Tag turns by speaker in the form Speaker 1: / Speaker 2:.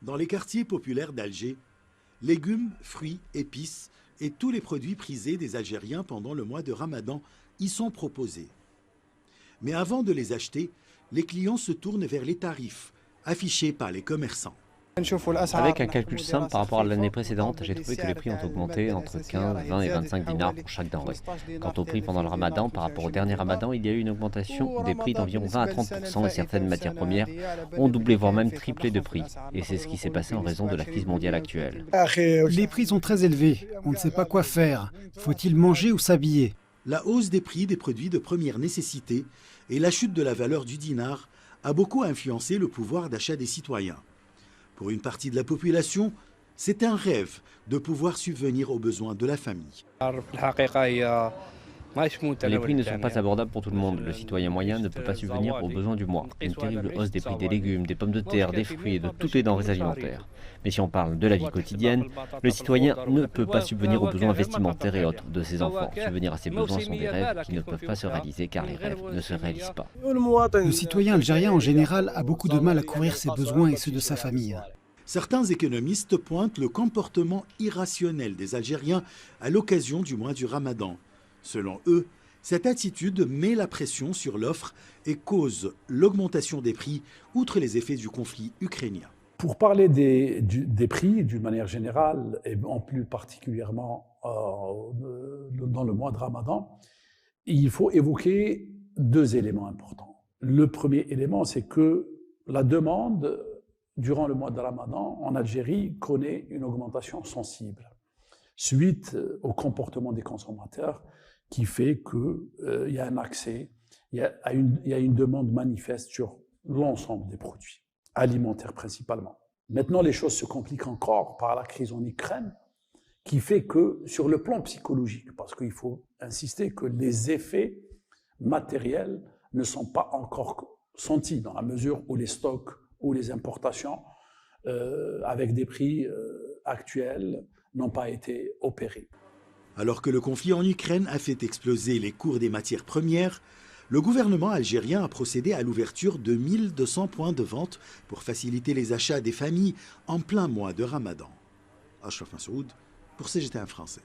Speaker 1: Dans les quartiers populaires d'Alger, légumes, fruits, épices et tous les produits prisés des Algériens pendant le mois de Ramadan y sont proposés. Mais avant de les acheter, les clients se tournent vers les tarifs affichés par les commerçants.
Speaker 2: Avec un calcul simple par rapport à l'année précédente, j'ai trouvé que les prix ont augmenté entre 15, 20 et 25 dinars pour chaque denrée. Quant au prix pendant le ramadan, par rapport au dernier ramadan, il y a eu une augmentation des prix d'environ 20 à 30% et certaines matières premières ont doublé voire même triplé de prix. Et c'est ce qui s'est passé en raison de la crise mondiale actuelle.
Speaker 3: Les prix sont très élevés, on ne sait pas quoi faire. Faut-il manger ou s'habiller?
Speaker 1: La hausse des prix des produits de première nécessité et la chute de la valeur du dinar a beaucoup influencé le pouvoir d'achat des citoyens. Pour une partie de la population, c'est un rêve de pouvoir subvenir aux besoins de la famille.
Speaker 2: Les prix ne sont pas abordables pour tout le monde. Le citoyen moyen ne peut pas subvenir aux besoins du mois. Une terrible hausse des prix des légumes, des pommes de terre, des fruits et de toutes les denrées alimentaires. Mais si on parle de la vie quotidienne, le citoyen ne peut pas subvenir aux besoins vestimentaires et autres de ses enfants. Subvenir à ses besoins sont des rêves qui ne peuvent pas se réaliser car les rêves ne se réalisent pas.
Speaker 3: Le citoyen algérien en général a beaucoup de mal à couvrir ses besoins et ceux de sa famille.
Speaker 1: Certains économistes pointent le comportement irrationnel des Algériens à l'occasion du mois du Ramadan. Selon eux, cette attitude met la pression sur l'offre et cause l'augmentation des prix, outre les effets du conflit ukrainien.
Speaker 4: Pour parler des prix d'une manière générale, et en plus particulièrement dans le mois de Ramadan, il faut évoquer deux éléments importants. Le premier élément, c'est que la demande durant le mois de Ramadan en Algérie connaît une augmentation sensible suite au comportement des consommateurs qui fait qu'il y a un accès, il y a une demande manifeste sur l'ensemble des produits, alimentaires principalement. Maintenant, les choses se compliquent encore par la crise en Ukraine, qui fait que sur le plan psychologique, parce qu'il faut insister que les effets matériels ne sont pas encore sentis dans la mesure où les stocks ou les importations avec des prix actuels n'ont pas été opérés.
Speaker 1: Alors que le conflit en Ukraine a fait exploser les cours des matières premières, le gouvernement algérien a procédé à l'ouverture de 1200 points de vente pour faciliter les achats des familles en plein mois de Ramadan. Ashraf Massoud pour CGTN Français.